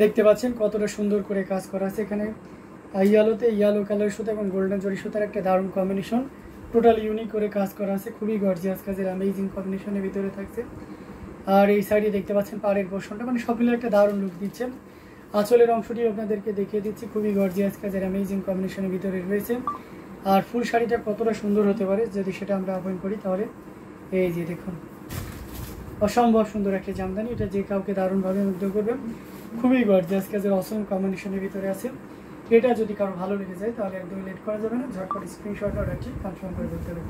দেখতে পাচ্ছেন কতটা সুন্দর করে কাজ করা আছে। এখানে ইয়েলোতে ইয়েলো কালার সুতা এবং গোল্ডেন জরি সুতার একটা দারুণ কম্বিনেশন, টোটাল ইউনিক করে কাজ করা আছে। খুবই গর্জিয়াস কাজের অ্যামেজিং কম্বিনেশনের ভিতরে থাকছে। আর এই সাইডে দেখতে পাচ্ছেন পাড়ের পোর্শনটা, মানে সব মিলে একটা দারুণ লুক দিচ্ছে। আঁচলের অংশটি আপনাদেরকে দেখিয়ে দিচ্ছি, খুবই গর্জিয়াস কাজের অ্যামেজিং কম্বিনেশনের ভিতরে রয়েছে। আর ফুল শাড়িটা কতটা সুন্দর হতে পারে যদি সেটা আমরা আহ্বান করি, তাহলে এই যে দেখুন অসম্ভব সুন্দর একটা জামদানি, এটা যে কাউকে দারুণভাবে মুগ্ধ করবে। খুবই গর্জিয়াস কাজের অসম কম্বিনেশনের ভিতরে আছে। এটা যদি কারো ভালো লেগে যায় তাহলে একদমই লেট করা যাবে না, ঝটপট স্ক্রিনশট অর্ডারটি কনফার্ম করে ফেলতে হবে।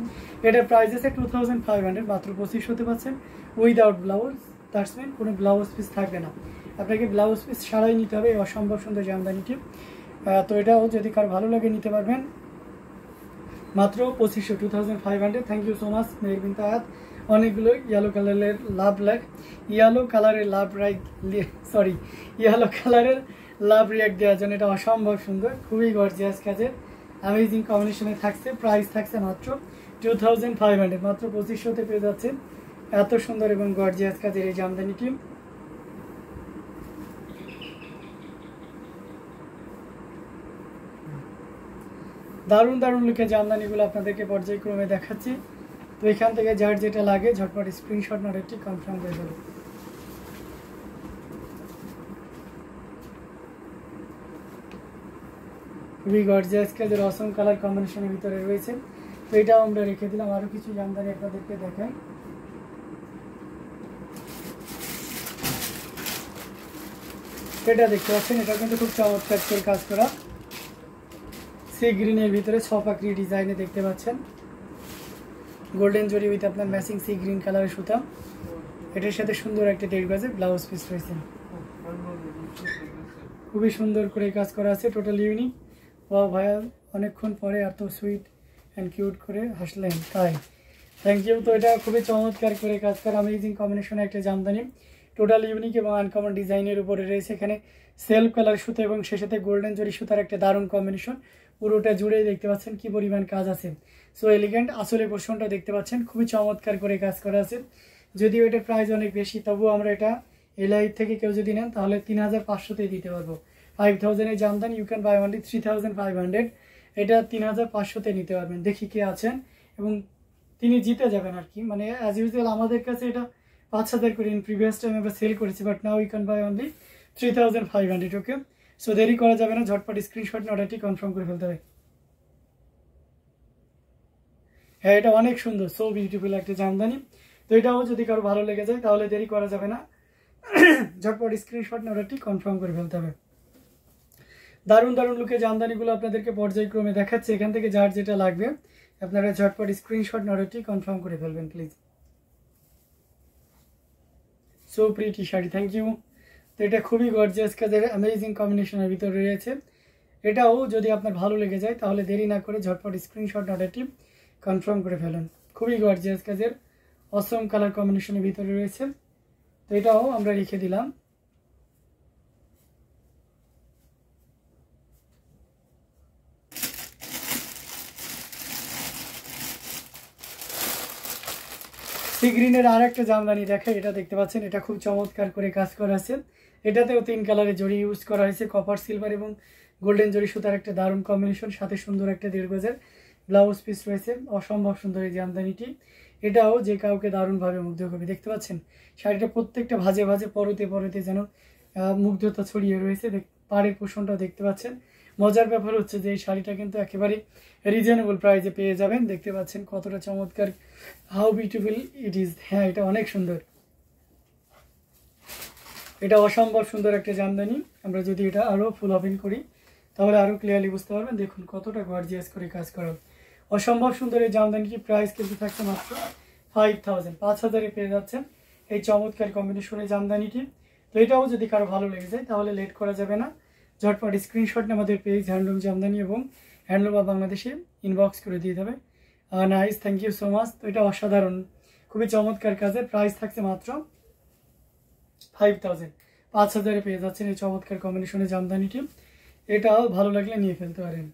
এটার প্রাইস আছে 2500, মাত্র 25 হতে পারছেন উইদাউট ব্লাউজ। দ্যাটস মিন কোনো ব্লাউজ পিস থাকবে না, আপনাকে ব্লাউজ পিস ছাড়াই নিতে হবে এই অসম্ভব সুন্দর জামদানিটি। তো এটাও যদি কারো ভালো লাগে নিতে পারবেন মাত্র 2500, 2500। Thank you so much Mehrabin Tahat. অনেকগুলো ইয়েলো কালারের ইয়েলো কালারের লাভ রিয়াক্ট দেওয়ার জন্য, এটা অসম্ভব সুন্দর, খুবই গর্জিয়াস কাজের অ্যামেজিং কম্বিনেশনে থাকছে। প্রাইস থাকছে মাত্র 2500, মাত্র 2500তে পেয়ে যাচ্ছেন এত সুন্দর এবং গর্জিয়াস কাজের এই জামদানিটি। দারুণ দারুণ লুকের জামদানিগুলো আপনাদেরকে পর্যায়ক্রমে দেখাচ্ছি। তো এখান থেকে যার যেটা লাগে ঝটপট স্ক্রিনশট একটি কনফার্ম করে দেবো। খুবই গর্জিয়াস কাজের অসম কালার কম্বিনেশনের ভিতরে রয়েছে। তো এটাও আমরা রেখে দিলাম। আরও কিছু জামদানি আপনাদেরকে দেখাই। এটা দেখতে পাচ্ছেন, এটা কিন্তু খুব চমৎকার করে কাজ করা, সি গ্রিনের ভিতরে ছপাকড়ি ডিজাইনে দেখতে পাচ্ছেন, গোল্ডেন জরি উইথ আপনার ম্যাচিং সি গ্রিন কালারের সুতা। এটার সাথে সুন্দর একটা 1.5 গজের ব্লাউজ পিস রয়েছে, খুবই সুন্দর করে কাজ করা আছে, টোটাল ইউনিক। ও ভাইয়া অনেকক্ষণ পরে এত সুইট অ্যান্ড কিউট করে হাসলেন, তাই থ্যাংক ইউ। তো এটা খুবই চমৎকার করে কাজ করা অ্যামেজিং কম্বিনেশনে একটা জামদানি, টোটাল ইউনিক এবং আনকমন ডিজাইনের উপরে রয়েছে। এখানে সেলফ কালার সুতা এবং সে সাথে গোল্ডেন জরি সুতার একটা দারুণ কম্বিনেশন, পুরোটা জুড়ে দেখতে পাচ্ছেন কি পরিমাণ কাজ আছে। সো এলিগেন্ট আসলে পোর্শনটা দেখতে পাচ্ছেন, খুবই চমৎকার করে কাজ করা আছে। যদিও এটার প্রাইস অনেক বেশি, তবুও আমরা এটা এলআই থেকে কেউ যদি নেন তাহলে 3500তেই দিতে পারবো। 5000-এর jamdani you can buy only 3500, এটা 3500তে নিতে পারবেন। দেখি কে আছেন এবং তিনি জিতে যাবেন আর কি, মানে অ্যাজ ইউজুয়াল আমাদের কাছে এটা 5000 করে ইন প্রিভিয়াস টাইম আমরা সেল করেছি, but now you can buy only 3500। Okay, so দেরি করা যাবে না, ঝটপট স্ক্রিনশট অর্ডারটি কনফার্ম করে ফেলতে হবে। হ্যাঁ, এটা অনেক সুন্দর, সো বিউটিফুল একটা জামদানি। তো এটাও যদি কারো ভালো লেগে যায় তাহলে দেরি করা যাবে না, ঝটপট স্ক্রিনশট অর্ডারটি কনফার্ম করে ফেলতে হবে। দারুণ দারুণ লুকে জামদানিগুলো আপনাদেরকে পর্যায়ক্রমে দেখাচ্ছে। এখান থেকে যার যেটা লাগবে আপনারা ঝটপট স্ক্রিনশট অর্ডারটি কনফার্ম করে ফেলবেন please. So pretty sari, thank you. তো এটা খুবই গর্জিয়াস কাজের অ্যামেজিং কম্বিনেশনের ভিতরে রয়েছে। এটাও যদি আপনার ভালো লেগে যায় তাহলে দেরি না করে ঝটপট স্ক্রিনশট অর্ডারটি কনফার্ম করে ফেলুন। খুবই গর্জিয়াস কাজের অসম কালার কম্বিনেশনের ভিতরে রয়েছে। তো এটাও আমরা রেখে দিলাম। সি গ্রিনের আর একটা জামদানি দেখে, এটা দেখতে পাচ্ছেন, এটা খুব চমৎকার করে কাজ করা আছে। এটাতেও 3 কালারের জরি ইউজ করা হয়েছে, কপার সিলভার এবং গোল্ডেন জরি সুতার একটা দারুণ কম্বিনেশন, সাথে সুন্দর একটা 1.5 গজের ব্লাউজ পিস রয়েছে। অসম্ভব সুন্দর এই জামদানিটি, এটাও যে কাউকে দারুণভাবে মুগ্ধ করবে। দেখতে পাচ্ছেন শাড়িটা প্রত্যেকটা ভাজে ভাজে পরতে পরতে যেন মুগ্ধতা ছড়িয়ে রয়েছে। পাড়ের পোষণটা দেখতে পাচ্ছেন। মজার ব্যাপার হচ্ছে যে এই শাড়িটা কিন্তু একেবারে রিজনেবল প্রাইসে পেয়ে যাবেন। দেখতে পাচ্ছেন কতটা চমৎকার, হাউ বিউটিফুল ইট ইজ। হ্যাঁ, এটা অনেক সুন্দর, এটা অসম্ভব সুন্দর একটা জামদানি। আমরা যদি এটা আরও ফুল ওপেন করি তাহলে আরও ক্লিয়ারলি বুঝতে পারবেন। দেখুন কতটা গর্জিয়াস করে কাজ করা, অসম্ভব সুন্দর এই জামদানিটি। প্রাইস কিন্তু থাকছে মাত্র 5000-5000-এ পেয়ে যাচ্ছেন এই চমৎকার কম্বিনেশনের জামদানিটি। তো এটাও যদি কারো ভালো লেগে যায় তাহলে লেট করা যাবে না, ঝটপট স্ক্রিনশট আমাদের পেজ হ্যান্ডলুম জামদানি এবং হ্যান্ডলুম বা বাংলাদেশে ইনবক্স করে দিয়ে দেবে। Nice, thank you so much. তো এটা অসাধারণ, খুবই চমৎকার কাজের। প্রাইস থাকছে মাত্র 5000-5000-এ পেয়ে যাচ্ছেন এই চমৎকার কম্বিনেশনের জামদানিটি। এটাও ভালো লাগলে নিয়ে ফেলতে পারেন।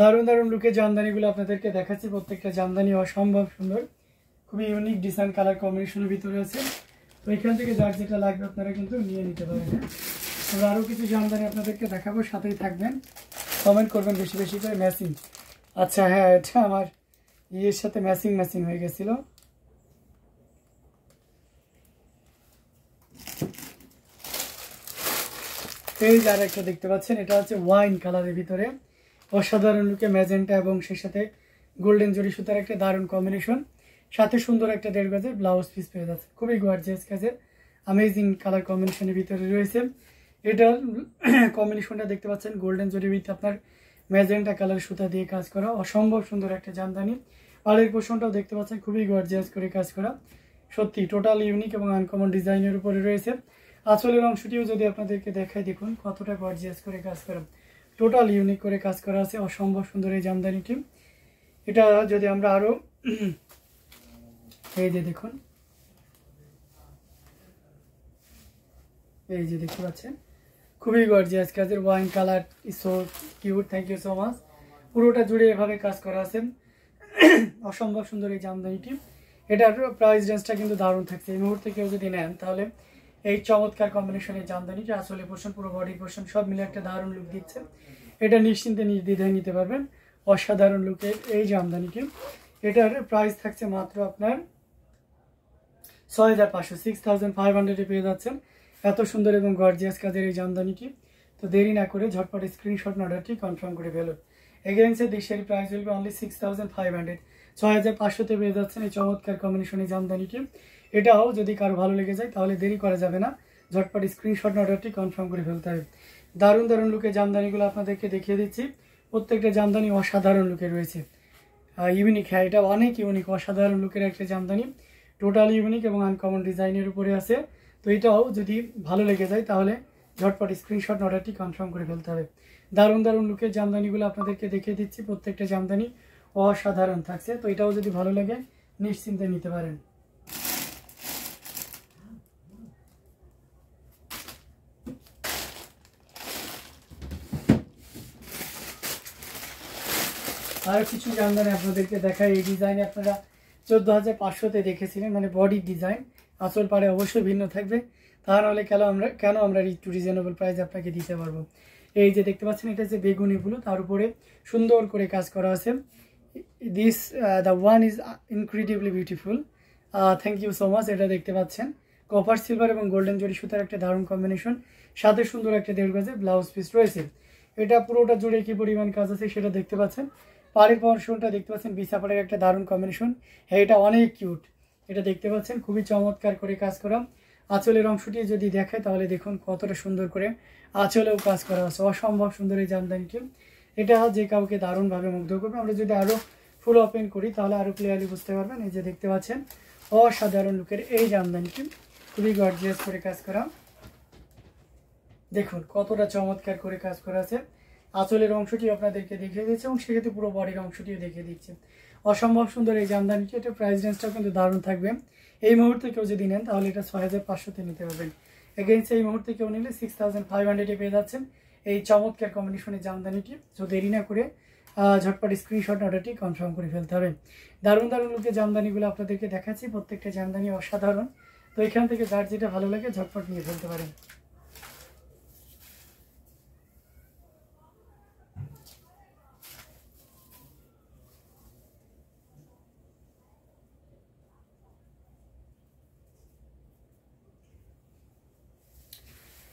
দারুণ দারুণ লুকের জামদানিগুলো আপনাদেরকে দেখাচ্ছি। প্রত্যেকটা জামদানি অসম্ভব সুন্দর, খুবই ইউনিক ডিজাইন কালার কম্বিনেশনের ভিতরে আছে। তো এখান থেকে যার যেটা লাগবে আপনারা কিন্তু নিয়ে নিতে পারেন। আমরা আরও কিছু জামদানি আপনাদেরকে দেখাবো, সাথেই থাকবেন, কমেন্ট করবেন বেশি বেশি করে। ম্যাচিং, আচ্ছা হ্যাঁ, এটা আমার ইয়ের সাথে ম্যাচিং হয়ে গেছিলো। এই যে আরেকটা দেখতে পাচ্ছেন, এটা হচ্ছে ওয়াইন কালারের ভিতরে অসাধারণ লুকে ম্যাজেন্টা এবং সেই সাথে গোল্ডেন জরি সুতার একটা দারুণ কম্বিনেশন, সাথে সুন্দর একটা 1.5 গজের ব্লাউজ পিস পেয়ে যাচ্ছে। খুবই গর্জিয়াস কাজের অ্যামেজিং কালার কম্বিনেশনের ভিতরে রয়েছে। এটা কম্বিনেশনটা দেখতে পাচ্ছেন গোল্ডেন জরি উইথ আপনার ম্যাজেন্টা কালার সুতা দিয়ে কাজ করা, অসম্ভব সুন্দর একটা জামদানি। পাড়ের পোর্শনটাও দেখতে পাচ্ছেন খুবই গর্জিয়াস করে কাজ করা, সত্যি টোটাল ইউনিক এবং আনকমন ডিজাইনের উপরে রয়েছে। আঁচলের অংশটিও যদি আপনাদেরকে দেখাই, দেখুন কতটা গর্জিয়াস করে কাজ করা, টোটাল ইউনিক করে কাজ করা আছে, অসম্ভব সুন্দর এই জামদানিটি। এটা যদি আমরা আরও এই যে দেখুন, এই যে দেখতে পাচ্ছেন খুবই গর্জিয়াস কাজের wine colour, so cute, thank you so much. পুরোটা জুড়ে এভাবে কাজ করা আছে, অসম্ভব সুন্দর এই জামদানিটি। এটার প্রাইস রেঞ্জটা কিন্তু দারুণ থাকছে। এই মুহূর্তে কেউ যদি নেন তাহলে এই চমৎকার কম্বিনেশনের জামদানিটা, আসলে পোর্শন পুরো বডি পোর্শন সব মিলে একটা দারুণ লুক দিচ্ছে। এটা নিশ্চিন্তে নির্দ্বিধায় নিতে পারবেন, অসাধারণ লুকের এই জামদানিটি। এটার প্রাইস থাকছে মাত্র আপনার 6500, 6500 পেয়ে যাচ্ছেন এত সুন্দর এবং গর্জিয়াস কাজের এই জামদানিটি। তো দেরি না করে ঝটপট স্ক্রিনশট অর্ডারটি কনফার্ম করে ফেলুন। এগেইনস্ট দেশের প্রাইস উইল বি অনলি 6500, 6500 পেয়ে যাচ্ছেন এই চমৎকার কম্বিনেশনের জামদানিটি। এটাও যদি কারো ভালো লেগে যায় তাহলে দেরি করা যাবে না, ঝটপট স্ক্রিনশট অর্ডারটি কনফার্ম করে ফেলতে হবে। দারুণ দারুণ লুকের জামদানিগুলো আপনাদেরকে দেখিয়ে দিচ্ছি। প্রত্যেকটা জামদানি অসাধারণ লুকে রয়েছে, ইউনিক। হ্যাঁ, এটা অনেক ইউনিক, অসাধারণ লুকের একটা জামদানি, টোটাল ইউনিক এবং আনকমন ডিজাইনের উপরে আছে। তো এটাও যদি ভালো লেগে যায় তাহলে ঝটপট স্ক্রিনশট অর্ডারটি কনফার্ম করে ফেলতে হবে। দারুণ দারুণ লুকের জামদানিগুলো আপনাদেরকে দেখিয়ে দিচ্ছি, প্রত্যেকটা জামদানি অসাধারণ থাকছে। তো এটাও যদি ভালো লাগে নিশ্চিন্তে নিতে পারেন। আর কিছু জামদানি আপনাদেরকে দেখাই। এই ডিজাইনে আপনারা 14500-তে দেখেছিলেন, মানে বডির ডিজাইন, আঁচল পাড়ে অবশ্যই ভিন্ন থাকবে, তা নাহলে কেন আমরা একটু রিজনেবল প্রাইস আপনাকে দিতে পারবো। এই যে দেখতে পাচ্ছেন, এটা যে বেগুনি ব্লু, তার উপরে সুন্দর করে কাজ করা আছে। The one is incredibly beautiful, thank you so much. এটা দেখতে পাচ্ছেন কপার সিলভার এবং গোল্ডেন জরি সুতার একটা দারুণ কম্বিনেশন, সাথে সুন্দর একটা 1.5 গজের ব্লাউজ পিস রয়েছে। এটা পুরোটা জুড়ে কি পরিমাণ কাজ আছে সেটা দেখতে পাচ্ছেন। পাড়ের পোর্শনটা দেখতে পাচ্ছেন বিছা পাড়ের একটা দারুণ কম্বিনেশন। হ্যাঁ, এটা অনেক কিউট, এটা দেখতে পাচ্ছেন খুবই চমৎকার করে কাজ করা। আঁচলের অংশটি যদি দেখায় তাহলে দেখুন কতটা সুন্দর করে আঁচলেও কাজ করা আছে, অসম্ভব সুন্দর এই জামদানিটি। এটা যে কাউকে দারুণভাবে মুগ্ধ করবে। আমরা যদি আরও ফুল ওপেন করি তাহলে আরও ক্লিয়ারলি বুঝতে পারবেন। এই যে দেখতে পাচ্ছেন অসাধারণ লুকের এই জামদানিটি, খুবই গর্জিয়াস করে কাজ করা, দেখুন কতটা চমৎকার করে কাজ করা আছে। আঁচলের অংশটি আপনাদেরকে দেখিয়ে দিচ্ছে এবং সেক্ষেত্রে পুরো বডির অংশটিও দেখিয়ে দিচ্ছে, অসম্ভব সুন্দর এই জামদানিটি। এটা প্রাইস রেঞ্জটাও কিন্তু দারুণ থাকবে। এই মুহূর্তে কেউ যদি নেন তাহলে এটা 6500-তে নিতে পারবেন। এগেইনস্ট এই মুহূর্তে কেউ নিলে 6500-এ পেয়ে যাচ্ছেন এই চমৎকার কম্বিনেশনের জামদানিটি। তো দেরি না করে ঝটপট স্ক্রিনশট অর্ডারটি কনফার্ম করে ফেলতে হবে। দারুণ দারুণ লুকের জামদানিগুলো আপনাদেরকে দেখাচ্ছি, প্রত্যেকটা জামদানি অসাধারণ। তো এখান থেকে যার যেটা ভালো লাগে ঝটপট নিয়ে ফেলতে পারেন।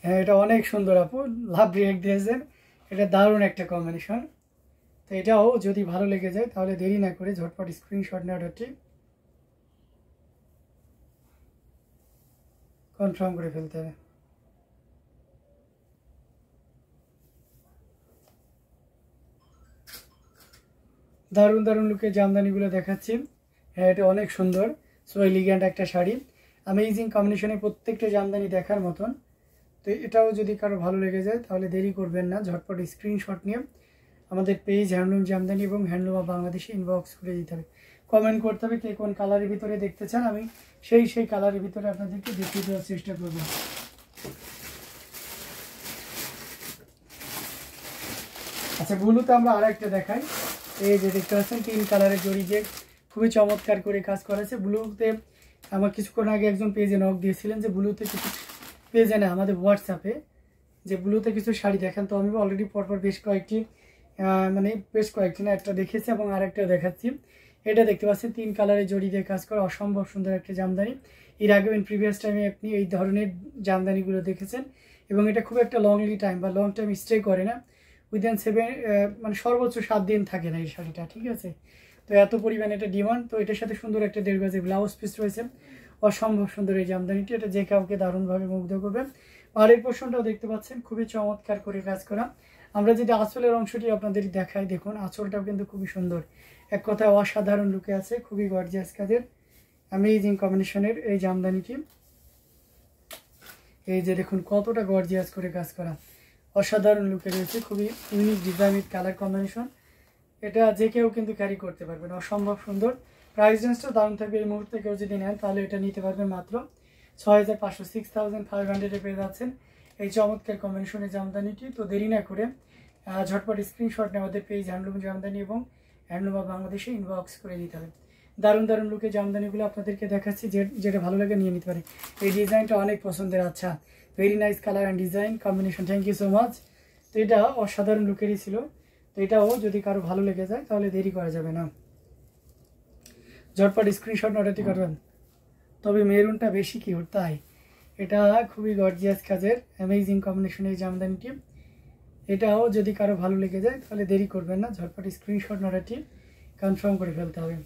হ্যাঁ, এটা অনেক সুন্দর আপু, লাভ রিয়েক্ট দিয়েছেন, এটা দারুণ একটা কম্বিনেশন। তো এটাও যদি ভালো লেগে যায় তাহলে দেরি না করে ঝটপট স্ক্রিনশট নিয়ে অর্ডারটি কনফার্ম করে ফেলতে হবে। দারুণ দারুণ লুকের জামদানিগুলো দেখাচ্ছি। হ্যাঁ, এটা অনেক সুন্দর, সো এলিগ্যান্ট একটা শাড়ি, অ্যামেজিং কম্বিনেশনে প্রত্যেকটা জামদানি দেখার মতন। তো এটাও যদি কারো ভালো লেগে যায় তাহলে দেরি করবেন না, ঝটপট স্ক্রিনশট নিয়ে আমাদের পেজ হ্যান্ডলুম জামদানি এবং হ্যান্ডলুম অফ বাংলাদেশে ইনবক্স করে দিতে হবে, কমেন্ট করতে হবে কে কোন কালারের ভিতরে দেখতে চান। আমি সেই কালারের ভিতরে আপনাদেরকে দেখিয়ে দেওয়ার চেষ্টা করব। আচ্ছা, ব্লুতে আমরা আরেকটা দেখাই। এই যে দেখতে পাচ্ছেন 3 কালারের জড়ি, যে খুবই চমৎকার করে কাজ করা আছে। ব্লুতে আমার কিছুক্ষণ আগে একজন পেজে নক দিয়েছিলেন যে ব্লুতে কিছু পেজে না, আমাদের হোয়াটসঅ্যাপে, যে ব্লুতে কিছু শাড়ি দেখেন। তো আমি অলরেডি পরপর বেশ কয়েকটি না, একটা দেখেছি এবং আরেকটা দেখাচ্ছি। এটা দেখতে পাচ্ছেন 3 কালারের জড়ি দিয়ে কাজ করা অসম্ভব সুন্দর একটা জামদানি। এর আগে প্রিভিয়াস টাইমে আপনি এই ধরনের জামদানিগুলো দেখেছেন, এবং এটা খুব একটা লংলি টাইম বা লং টাইম স্টে করে না। উইদিন 7 মানে সর্বোচ্চ 7 দিন থাকে না এই শাড়িটা, ঠিক আছে। তো এত পরিমাণে এটা ডিমান্ড। তো এটার সাথে সুন্দর একটা 1.5 গজের ব্লাউজ পিস রয়েছে, অসম্ভব সুন্দর এই জামদানিটি। এটা যে কাউকে দারুণভাবে মুগ্ধ করবে। পাড়ের পোর্শনটাও দেখতে পাচ্ছেন খুবই চমৎকার করে কাজ করা। আমরা যদি আঁচলের অংশটি আপনাদের দেখাই, দেখুন আঁচলটাও কিন্তু খুবই সুন্দর, এক কথায় অসাধারণ লুকে আছে। খুবই গর্জিয়াস কাজের অ্যামেজিং কম্বিনেশনের এই জামদানিটি। এই যে দেখুন কতটা গর্জিয়াস করে কাজ করা, অসাধারণ লুকে রয়েছে, খুবই unique design with colour combination. এটা যে কেউ কিন্তু ক্যারি করতে পারবেন, অসম্ভব সুন্দর। প্রাইস রেঞ্জটা দারুণ থাকবে। এই মুহূর্তে কেউ যদি নেন তাহলে এটা নিতে পারবেন মাত্র 6500, 6500 পেয়ে যাচ্ছেন এই চমৎকার কম্বিনেশনের জামদানিটি। তো দেরি না করে ঝটপট স্ক্রিনশট নিয়ে আমাদের পেজ হ্যান্ডলুম জামদানি এবং হ্যান্ডলুম অফ বাংলাদেশে ইনবক্স করে দিতে হবে। দারুণ দারুণ লুকে জামদানিগুলো আপনাদেরকে দেখাচ্ছি, যেটা ভালো লাগে নিয়ে নিতে পারে। এই ডিজাইনটা অনেক পছন্দের। আচ্ছা, very nice colour and design combination, thank you so much. তো এটা অসাধারণ লুকেরই ছিল। তো এটাও যদি কারো ভালো লেগে যায় তাহলে দেরি করা যাবে না, ঝটপট স্ক্রিনশট নোটাটি করবেন। তবে মেরুনটা বেশি কিউট, তাই এটা খুবই গর্জিয়াস কাজের অ্যামেজিং কম্বিনেশন এই জামদানিটি। এটাও যদি কারো ভালো লেগে যায় তাহলে দেরি করবেন না, ঝটপট স্ক্রিনশট নোটাটি কনফার্ম করে ফেলতে হবে।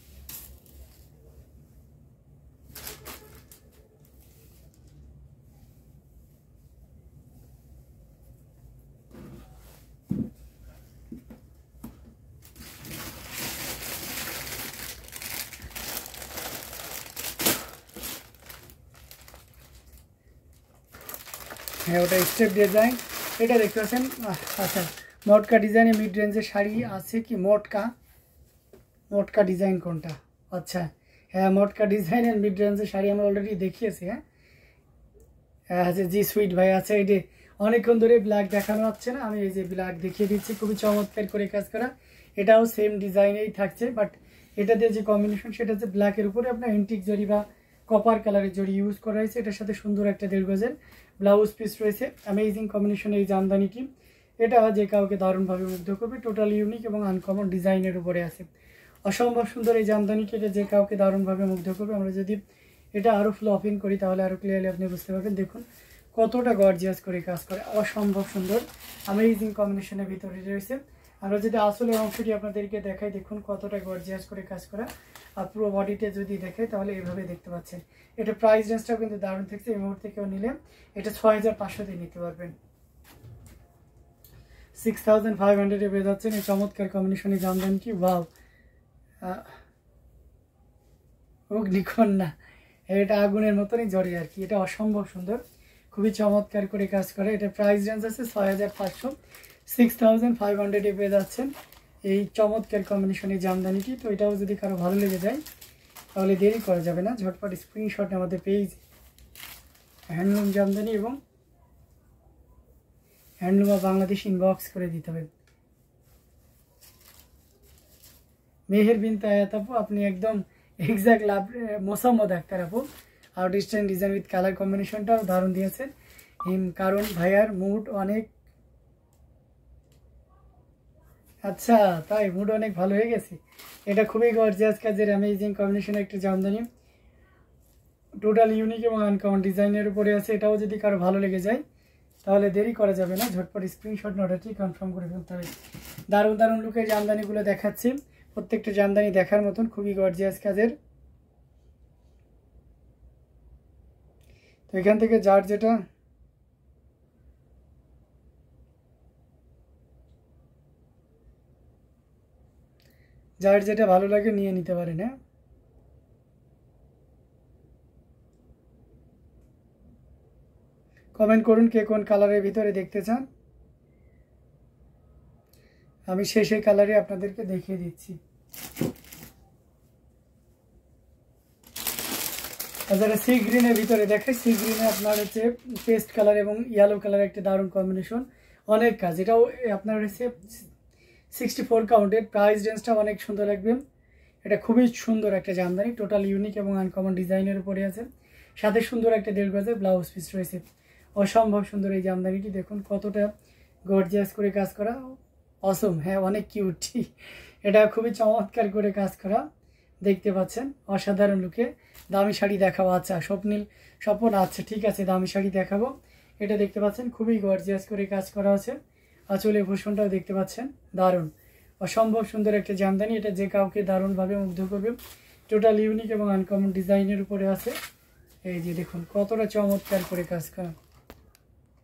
হ্যাঁ, ওটা স্টেপ ডিজাইন। এটা দেখতে পাচ্ছেন। আচ্ছা, মটকা ডিজাইনে মিড রেঞ্জের শাড়ি আছে কি? মটকা ডিজাইন কোনটা? আচ্ছা, হ্যাঁ, মটকা ডিজাইনের মিড রেঞ্জের শাড়ি আমরা অলরেডি দেখিয়েছি। হ্যাঁ, আচ্ছা জি সুইট ভাই, আচ্ছা এটি অনেকক্ষণ ধরে ব্ল্যাক দেখানো হচ্ছে না, আমি এই যে ব্ল্যাক দেখিয়ে দিচ্ছি, খুবই চমৎকার করে কাজ করা। এটাও সেম ডিজাইনেই থাকছে, বাট এটাতে যে কম্বিনেশন সেটা হচ্ছে ব্ল্যাকের উপরে আপনার এন্টিক জরি বা কপার কালারের জরি ইউজ করা হয়েছে। এটার সাথে সুন্দর একটা 1.5 গজের ব্লাউজ পিস রয়েছে, অ্যামেজিং কম্বিনেশন এই জামদানিটি। এটা যে কাউকে দারুণভাবে মুগ্ধ করবে, টোটালি ইউনিক এবং আনকমন ডিজাইনের উপরে আছে, অসম্ভব সুন্দর এই জামদানিটি। এটা যে কাউকে দারুণভাবে মুগ্ধ করবে। আমরা যদি এটা আরও ফ্লপিং করি তাহলে আরও ক্লিয়ারলি আপনি বুঝতে পারবেন। দেখুন কতটা গর্জিয়াস করে কাজ করে, অসম্ভব সুন্দর অ্যামেজিং কম্বিনেশনের ভিতরে রয়েছে। আমরা যদি আসলের অংশটি আপনাদেরকে দেখাই, দেখুন কতটা গর্জিয়াস করে কাজ করা। আর পুরো বডিতে যদি দেখাই তাহলে এইভাবে দেখতে পাচ্ছেন। এটা প্রাইস রেঞ্জটাও কিন্তু দারুণ থাকছে। এই মুহূর্তে কেউ নিলে এটা 6500 দিয়ে নিতে পারবেন, 6500 পেয়ে যাচ্ছেন এই চমৎকার কম্বিনেশনের জামদানিটি। ওয়াও, অগ্নিকন্যা, এটা আগুনের মতনই জ্বরে আর কি। এটা অসম্ভব সুন্দর, খুবই চমৎকার করে কাজ করে। এটা প্রাইস রেঞ্জ আছে 6500, 6500 পেয়ে যাচ্ছেন এই চমৎকার কম্বিনেশনের জামদানিটি। তো এটাও যদি কারো ভালো লেগে যায় তাহলে দেরি করা যাবে না, ঝটপট স্ক্রিনশট আমাদের পেজ হ্যান্ডলুম জামদানি এবং হ্যান্ডলুম অফ বাংলাদেশ ইনবক্স করে দিতে হবে। মেহের বিন তায়াত আপু, আপনি একদম এক্সাক্ট লাভ মোসাম্মদ আক্তার আপু, আউটস্ট্যান্ডিং ডিজাইন উইথ কালার কম্বিনেশনটাও দারুণ দিয়েছেন। কারণ ভাইয়ার মুড অনেক, আচ্ছা তাই মুড অনেক ভালো হয়ে গেছে। এটা খুবই গর্জিয়াস কাজের অ্যামেজিং কম্বিনেশনের একটা জামদানি, টোটাল ইউনিক এবং আনকমন ডিজাইনের উপরে আছে। এটাও যদি কারো ভালো লেগে যায় তাহলে দেরি করা যাবে না, ঝটপট স্ক্রিনশট নোটাটি কনফার্ম করে ফেলতে হবে। দারুণ দারুণ লুকের জামদানিগুলো দেখাচ্ছি, প্রত্যেকটা জামদানি দেখার মতন, খুবই গর্জিয়াস কাজের। তো এখান থেকে যার যেটা ভালো লাগে নিয়ে নিতে পারেন। হ্যাঁ, কমেন্ট করুন কে কোন কালারের ভিতরে দেখতে চান, আমি সেই কালারে আপনাদেরকে দেখিয়ে দিচ্ছি। যারা সি গ্রিনের ভিতরে দেখে, সি গ্রিনে আপনার হচ্ছে পেস্ট কালার এবং ইয়েলো কালার একটা দারুণ কম্বিনেশন, অনেক কাজ। এটাও আপনার হচ্ছে 64 কাউন্টের, প্রাইস রেঞ্জটা অনেক সুন্দর লাগবে। এটা খুবই সুন্দর একটা জামদানি, টোটাল ইউনিক এবং আনকমন ডিজাইনের উপরে আছে, সাথে সুন্দর একটা 1.5 গজের ব্লাউজ পিস রয়েছে। অসম্ভব সুন্দর এই জামদানিটি, দেখুন কতটা গর্জিয়াস করে কাজ করা, অসম, হ্যাঁ অনেক কিউট। এটা খুবই চমৎকার করে কাজ করা, দেখতে পাচ্ছেন অসাধারণ লুকে। দামি শাড়ি দেখাবো, আচ্ছা স্বপ্ন, আচ্ছা ঠিক আছে দামি শাড়ি দেখাবো। এটা দেখতে পাচ্ছেন খুবই গর্জিয়াস করে কাজ করা আছে, আঁচলে ভূষণটাও দেখতে পাচ্ছেন, দারুণ অসম্ভব সুন্দর একটা জামদানি। এটা যে কাউকে দারুণভাবে মুগ্ধ করবে, টোটাল ইউনিক এবং আনকমন ডিজাইনের উপরে আছে। এই যে দেখুন কতটা চমৎকার করে কাজ করা।